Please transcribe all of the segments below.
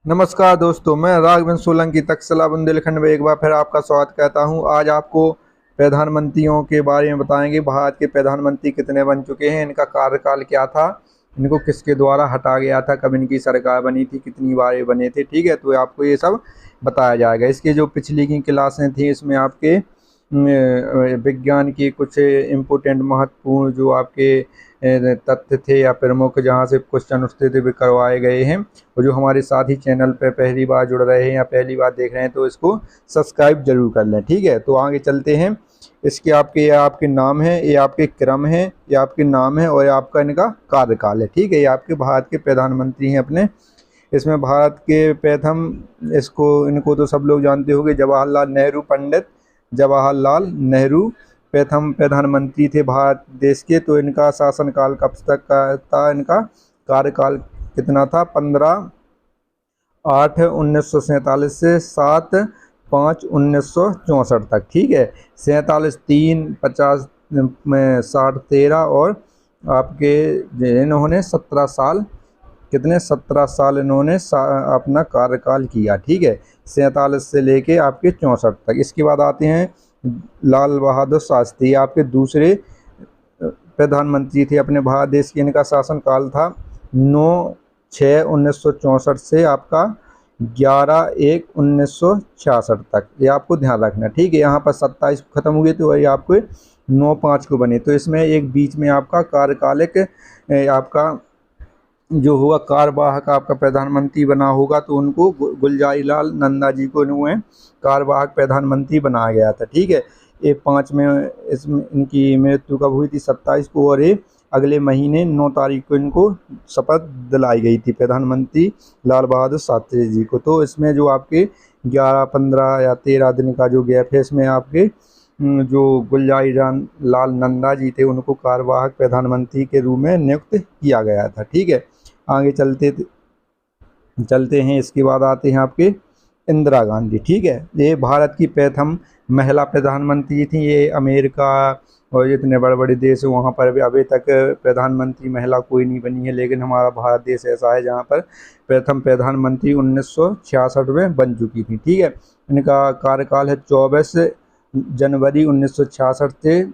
नमस्कार दोस्तों, मैं राघवेंद्र सोलंकी तक्षशिला बुंदेलखंड में एक बार फिर आपका स्वागत करता हूं। आज आपको प्रधानमंत्रियों के बारे में बताएंगे। भारत के प्रधानमंत्री कितने बन चुके हैं, इनका कार्यकाल क्या था, इनको किसके द्वारा हटाया गया था, कब इनकी सरकार बनी थी, कितनी बार ये बने थे। ठीक है, तो आपको ये सब बताया जाएगा। इसके जो पिछली की क्लासें थी, इसमें आपके विज्ञान की कुछ इम्पोर्टेंट महत्वपूर्ण जो आपके तथ्य थे या प्रमुख जहाँ से क्वेश्चन उठते थे वे करवाए गए हैं। और जो हमारे साथी चैनल पे पहली बार जुड़ रहे हैं या पहली बार देख रहे हैं तो इसको सब्सक्राइब जरूर कर लें। ठीक है, तो आगे चलते हैं। इसके ये आपके नाम है, ये आपके क्रम है, ये आपके नाम है और ये आपका इनका कार्यकाल है। ठीक है, ये आपके भारत के प्रधानमंत्री हैं अपने। इसमें भारत के प्रथम इनको तो सब लोग जानते होंगे, जवाहरलाल नेहरू, पंडित जवाहरलाल नेहरू प्रथम प्रधानमंत्री थे भारत देश के। तो इनका शासनकाल कब तक का था, इनका कार्यकाल कितना था? 15/8/1947 से 7/5/1964 तक। ठीक है, 47, 3, 50 में 60, 13 और आपके इन्होंने 17 साल, कितने 17 साल इन्होंने अपना कार्यकाल किया। ठीक है, 47 से लेके आपके 64 तक। इसके बाद आते हैं लाल बहादुर शास्त्री, आपके दूसरे प्रधानमंत्री थे अपने भारत देश के। इनका शासनकाल था 9/6/1964 से आपका 11/1/1966 तक। ये आपको ध्यान रखना। ठीक है, यहाँ पर 27 को खत्म हुए तो ये आपको 9/5 को बने। तो इसमें एक बीच में आपका कार्यकालिक आपका जो होगा कार्यवाहक आपका प्रधानमंत्री बना होगा, तो उनको गुलजारी लाल नंदा जी को इन्होंने कार्यवाहक प्रधानमंत्री बनाया गया था। ठीक है, ये 5 में इसमें इनकी मृत्यु कब हुई थी? 27 को। और ये अगले महीने 9 तारीख को इनको शपथ दिलाई गई थी प्रधानमंत्री लाल बहादुर शास्त्री जी को। तो इसमें जो आपके 11, 15 या 13 दिन का जो गैप है, इसमें आपके जो गुलजारी लाल नंदा जी थे उनको कार्यवाहक प्रधानमंत्री के रूप में नियुक्त किया गया था। ठीक है, आगे चलते हैं। इसके बाद आते हैं आपके इंदिरा गांधी। ठीक है, ये भारत की प्रथम महिला प्रधानमंत्री थी। ये अमेरिका और जितने बड़े बड़े देश हैं वहाँ पर भी अभी तक प्रधानमंत्री महिला कोई नहीं बनी है, लेकिन हमारा भारत देश ऐसा है जहाँ पर प्रथम प्रधानमंत्री 1966 में बन चुकी थी। ठीक है, इनका कार्यकाल है 24 जनवरी 1966 से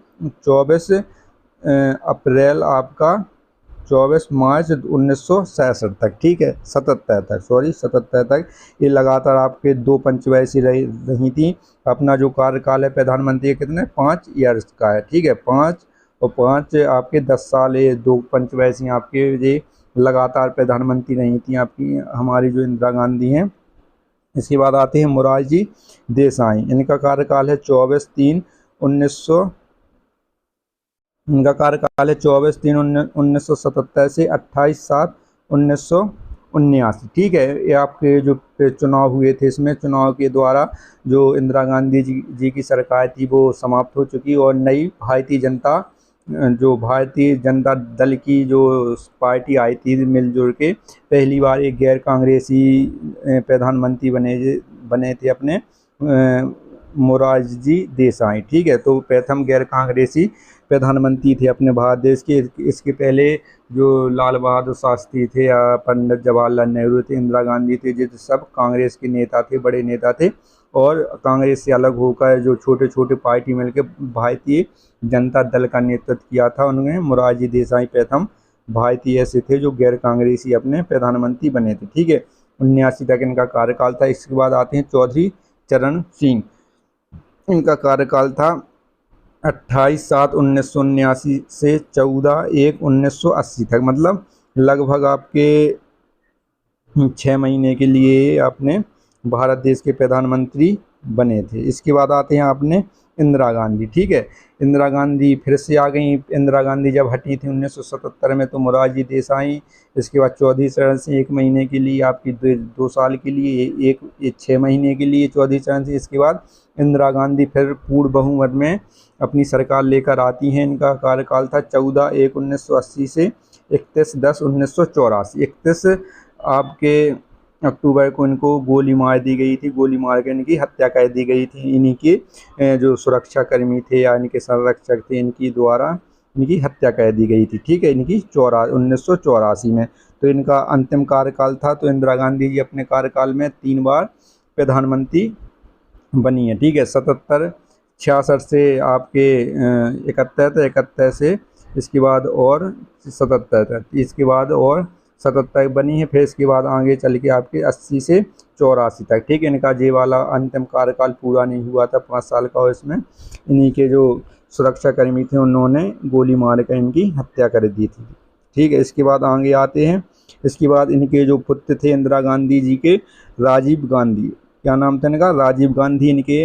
24 अप्रैल आपका 24 मार्च 1967 तक। ठीक है, 77 तक। ये लगातार आपके 2 पंचवर्षीय रही थी। अपना जो कार्यकाल है प्रधानमंत्री कितने 5 ईयर्स का है। ठीक है, 5 और 5 आपके 10 साल, ये 2 पंचवर्षीय आपके ये लगातार प्रधानमंत्री रही थी आपकी हमारी जो इंदिरा गांधी हैं। इसके बाद आते हैं मोरारजी देसाई। इनका कार्यकाल है 24/3/1900, इनका कार्यकाल है 24/3/1977 से 28/7/1979। ठीक है, ये आपके जो चुनाव हुए थे, इसमें चुनाव के द्वारा जो इंदिरा गांधी जी की सरकार थी वो समाप्त हो चुकी और नई भारतीय जनता दल की जो पार्टी आई थी मिलजुल के, पहली बार एक गैर कांग्रेसी प्रधानमंत्री बने थे अपने मोरारजी देसाई। ठीक है, तो प्रथम गैर कांग्रेसी प्रधानमंत्री थे अपने भारत देश के। इसके पहले जो लाल बहादुर शास्त्री थे या पंडित जवाहरलाल नेहरू थे, इंदिरा गांधी थे, ये सब कांग्रेस के नेता थे, बड़े नेता थे। और कांग्रेस से अलग होकर जो छोटे छोटे पार्टी मिलकर भारतीय जनता दल का नेतृत्व किया था, उनमें मोरारजी देसाई प्रथम भारतीय ऐसे थे जो गैर कांग्रेसी अपने प्रधानमंत्री बने थे। ठीक है, 79 तक इनका कार्यकाल था। इसके बाद आते हैं चौधरी चरण सिंह। इनका कार्यकाल था 28/7/1979 से 14/1/1980 तक। मतलब लगभग आपके 6 महीने के लिए अपने भारत देश के प्रधानमंत्री बने थे। इसके बाद आते हैं आपने इंदिरा गांधी। ठीक है, इंदिरा गांधी फिर से आ गई। इंदिरा गांधी जब हटी थी 1977 में, तो मोरारजी देसाई, इसके बाद चौधरी चरण सिंह 1 महीने के लिए, आपकी 2 साल के लिए, एक 6 महीने के लिए चौधरी चरण सिंह। इसके बाद इंदिरा गांधी फिर पूर्ण बहुमत में अपनी सरकार लेकर आती हैं। इनका कार्यकाल था 14/1/1980 से 31/10/1984। 31 आपके अक्टूबर को इनको गोली मार दी गई थी। गोली मार के इनकी हत्या कर दी गई थी। इन्हीं के जो सुरक्षाकर्मी थे या इनके संरक्षक थे, इनकी द्वारा इनकी हत्या कर दी गई थी। ठीक है, इनकी 1984 में। तो इनका अंतिम कार्यकाल था। तो इंदिरा गांधी जी अपने कार्यकाल में 3 बार प्रधानमंत्री बनी है, ठीक है। 77, 66 से आपके 71, 71 से इसके बाद और 77, इसके बाद और 77 बनी है। फिर इसके बाद आगे चल के आपके 80 से 84 तक, ठीक है। इनका ये वाला अंतिम कार्यकाल पूरा नहीं हुआ था 5 साल का, और इसमें इन्हीं के जो सुरक्षा कर्मी थे उन्होंने गोली मार कर इनकी हत्या कर दी थी, ठीक है। इसके बाद आगे आते हैं। इसके बाद इनके जो पुत्र थे इंदिरा गांधी जी के, राजीव गांधी, क्या नाम था इनका, राजीव गांधी, इनके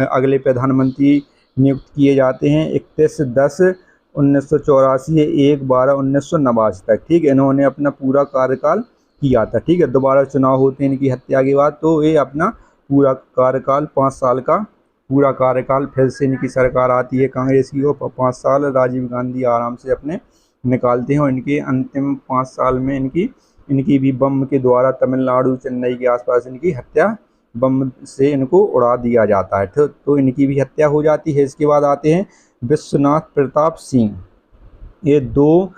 अगले प्रधानमंत्री नियुक्त किए जाते हैं 31/10/1984 से 1/12/1989 तक, ठीक है। इन्होंने अपना पूरा कार्यकाल किया था, ठीक है। दोबारा चुनाव होते हैं इनकी हत्या के बाद, तो ये अपना पूरा कार्यकाल 5 साल का पूरा कार्यकाल फिर से इनकी सरकार आती है कांग्रेस की, और 5 साल राजीव गांधी आराम से अपने निकालते हैं। और इनके अंतिम 5 साल में इनकी भी बम के द्वारा तमिलनाडु, चेन्नई के आसपास इनकी हत्या बम से इनको उड़ा दिया जाता है, तो इनकी भी हत्या हो जाती है। इसके बाद आते हैं विश्वनाथ प्रताप सिंह, ये 2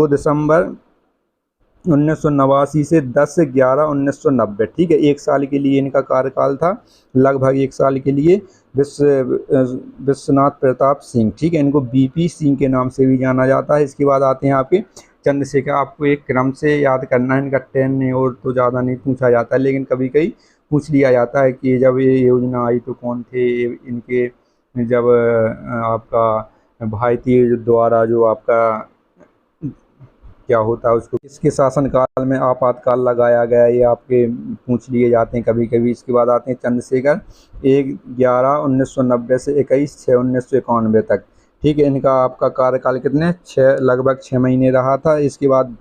दिसंबर 1989 से 10/11/1990, ठीक है। 1 साल के लिए इनका कार्यकाल था, लगभग 1 साल के लिए। विश्वनाथ प्रताप सिंह, ठीक है। इनको बीपी सिंह के नाम से भी जाना जाता है। इसके बाद आते हैं आपके चंद्रशेखर। आपको एक क्रम से याद करना है, इनका 10 ने और तो ज़्यादा नहीं पूछा जाता है, लेकिन कभी कभी पूछ लिया जाता है कि जब ये योजना आई तो कौन थे इनके, जब आपका भारतीय द्वारा जो आपका क्या होता है उसको, इसके शासनकाल में आपातकाल लगाया गया, ये आपके पूछ लिए जाते हैं कभी कभी। इसके बाद आते हैं चंद्रशेखर, 1/11/1990 से 21/6/1991 तक, ठीक है। इनका आपका कार्यकाल कितने लगभग 6 महीने रहा था। इसके बाद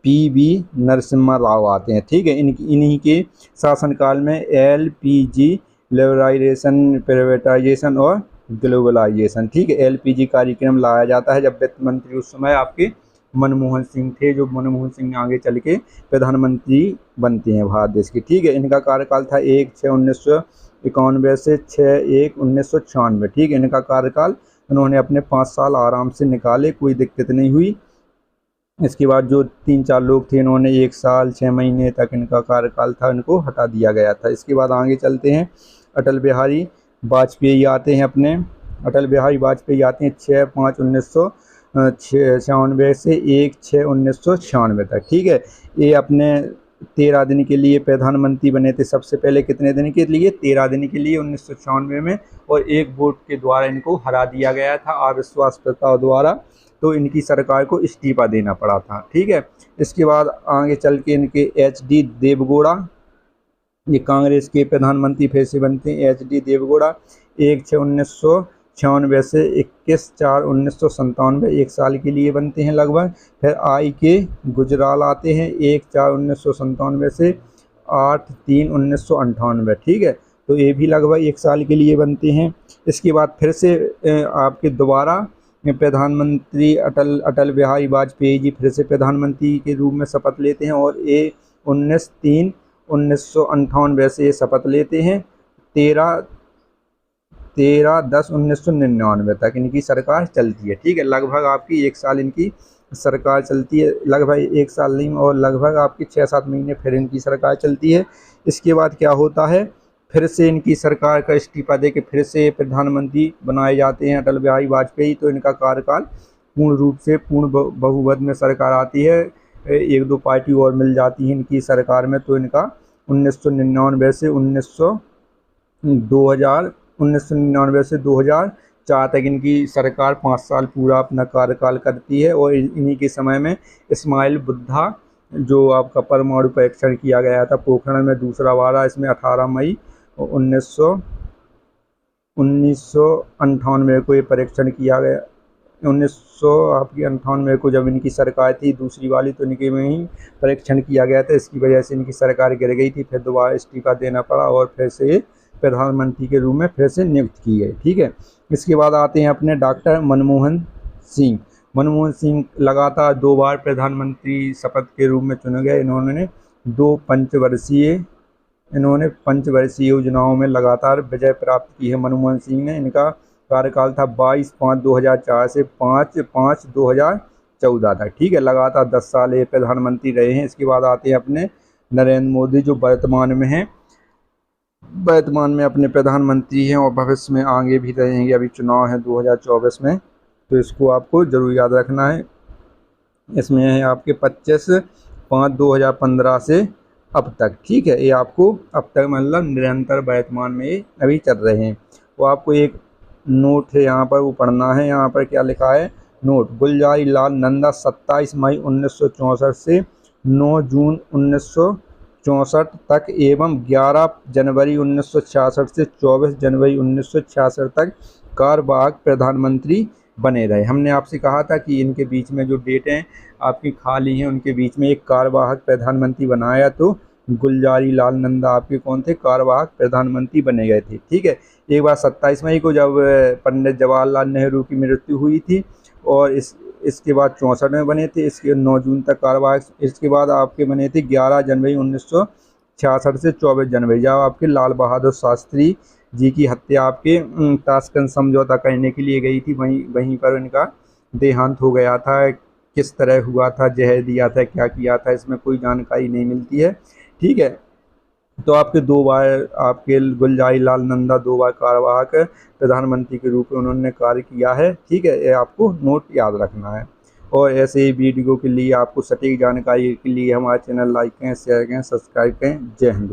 PV नरसिम्हा राव आते हैं, ठीक है। इन्हीं के शासनकाल में LPG, लिबरलाइजेशन, प्राइवेटाइजेशन और ग्लोबलाइजेशन, ठीक है, LPG कार्यक्रम लाया जाता है। जब वित्त मंत्री उस समय आपके मनमोहन सिंह थे, जो मनमोहन सिंह आगे चल के प्रधानमंत्री बनते हैं भारत देश के, ठीक है। इनका कार्यकाल था 1/6/1991 से 6/1/1996, ठीक है। इनका कार्यकाल उन्होंने अपने 5 साल आराम से निकाले, कोई दिक्कत नहीं हुई। इसके बाद जो 3-4 लोग थे, इन्होंने 1 साल 6 महीने तक इनका कार्यकाल था, इनको हटा दिया गया था। इसके बाद आगे चलते हैं। अटल बिहारी वाजपेयी आते हैं अपने। अटल बिहारी वाजपेयी आते हैं 6/5/1996 से 1/6/1996 तक, ठीक है। ये अपने 13 दिन के लिए प्रधानमंत्री बने थे। सबसे पहले कितने दिन के लिए? 13 दिन के लिए 1996 में, और एक वोट के द्वारा इनको हरा दिया गया था, अविश्वास प्रस्ताव द्वारा, तो इनकी सरकार को इस्तीफा देना पड़ा था, ठीक है। इसके बाद आगे चल के इनके HD देवगौड़ा, ये कांग्रेस के प्रधानमंत्री फिर से बनते हैं। HD देवगौड़ा 1/6/1996 से 21/4/1997, 1 साल के लिए बनते हैं लगभग। फिर IK गुजराल आते हैं 1/4/1997 से 8/3/1998, ठीक है। तो ये भी लगभग 1 साल के लिए बनते हैं। इसके बाद फिर से आपके दोबारा प्रधानमंत्री अटल बिहारी वाजपेयी जी फिर से प्रधानमंत्री के रूप में शपथ लेते हैं, और ये 19/3/1998 से ये शपथ लेते हैं। 13/10/1999 तक इनकी सरकार चलती है, ठीक है। लगभग आपकी 1 साल इनकी सरकार चलती है, लगभग 1 साल नहीं, और लगभग आपकी 6-7 महीने फिर इनकी सरकार चलती है। इसके बाद क्या होता है, फिर से इनकी सरकार का इस्तीफा दे के फिर से प्रधानमंत्री बनाए जाते हैं अटल बिहारी वाजपेयी। तो इनका कार्यकाल पूर्ण रूप से पूर्ण बहुमत में सरकार आती है, 1-2 पार्टी और मिल जाती है इनकी सरकार में। तो इनका 1999 से 2004 तक इनकी सरकार 5 साल पूरा अपना कार्यकाल करती है। और इन्हीं के समय में इस्माइल बुद्धा, जो आपका परमाणु परीक्षण किया गया था पोखरण में दूसरा वाला, इसमें 18 मई 1998 को ये परीक्षण किया गया। 1998 को जब इनकी सरकार थी दूसरी वाली, तो इनके में ही परीक्षण किया गया था, इसकी वजह से इनकी सरकार गिर गई थी। फिर दोबारा इस्तीफा देना पड़ा, और फिर से प्रधानमंत्री के रूप में फिर से नियुक्त की गई, ठीक है। इसके बाद आते हैं अपने डॉक्टर मनमोहन सिंह। मनमोहन सिंह लगातार 2 बार प्रधानमंत्री शपथ के रूप में चुने गए। इन्होंने 2 पंचवर्षीय योजनाओं में लगातार विजय प्राप्त की है मनमोहन सिंह ने। इनका कार्यकाल था 22/5/2004 से 5/5/2004 2014 तक। ठीक है, लगातार 10 साल ये प्रधानमंत्री रहे हैं। इसके बाद आते हैं अपने नरेंद्र मोदी, जो वर्तमान में हैं, वर्तमान में अपने प्रधानमंत्री हैं और भविष्य में आगे भी रहेंगे। अभी चुनाव है 2024 में, तो इसको आपको जरूर याद रखना है। इसमें है आपके 25/5/2015 से अब तक। ठीक है, ये आपको अब तक मतलब निरंतर वर्तमान में ये अभी चल रहे हैं। वो आपको एक नोट है यहाँ पर, वो पढ़ना है। यहाँ पर क्या लिखा है? नोट: गुलजारी लाल नंदा 27 मई 1964 से 9 जून 1964 तक एवं 11 जनवरी 1966 से 24 जनवरी 1966 तक कार्यवाहक प्रधानमंत्री बने रहे। हमने आपसे कहा था कि इनके बीच में जो डेट हैं आपकी खाली हैं, उनके बीच में एक कार्यवाहक प्रधानमंत्री बनाया, तो गुलजारी लाल नंदा आपके कौन थे? कार्यवाहक प्रधानमंत्री बने गए थे। ठीक है, एक बार 27 मई को जब पंडित जवाहरलाल नेहरू की मृत्यु हुई थी, और इसके बाद 64 में बने थे, इसके 9 जून तक कार्यवाहक। इसके बाद आपके बने थे 11 जनवरी 1966 से 24 जनवरी, जब आपके लाल बहादुर शास्त्री जी की हत्या आपके ताशकंद समझौता करने के लिए गई थी, वहीं पर इनका देहांत हो गया था। किस तरह हुआ था, जहर दिया था, क्या किया था, इसमें कोई जानकारी नहीं मिलती है। ठीक है, तो आपके 2 बार आपके गुलजारी लाल नंदा 2 बार कार्यवाहक प्रधानमंत्री के रूप में उन्होंने कार्य किया है। ठीक है, ये आपको नोट याद रखना है। और ऐसे ही वीडियो के लिए, आपको सटीक जानकारी के लिए हमारे चैनल लाइक करें, शेयर करें, सब्सक्राइब करें। जय हिंद।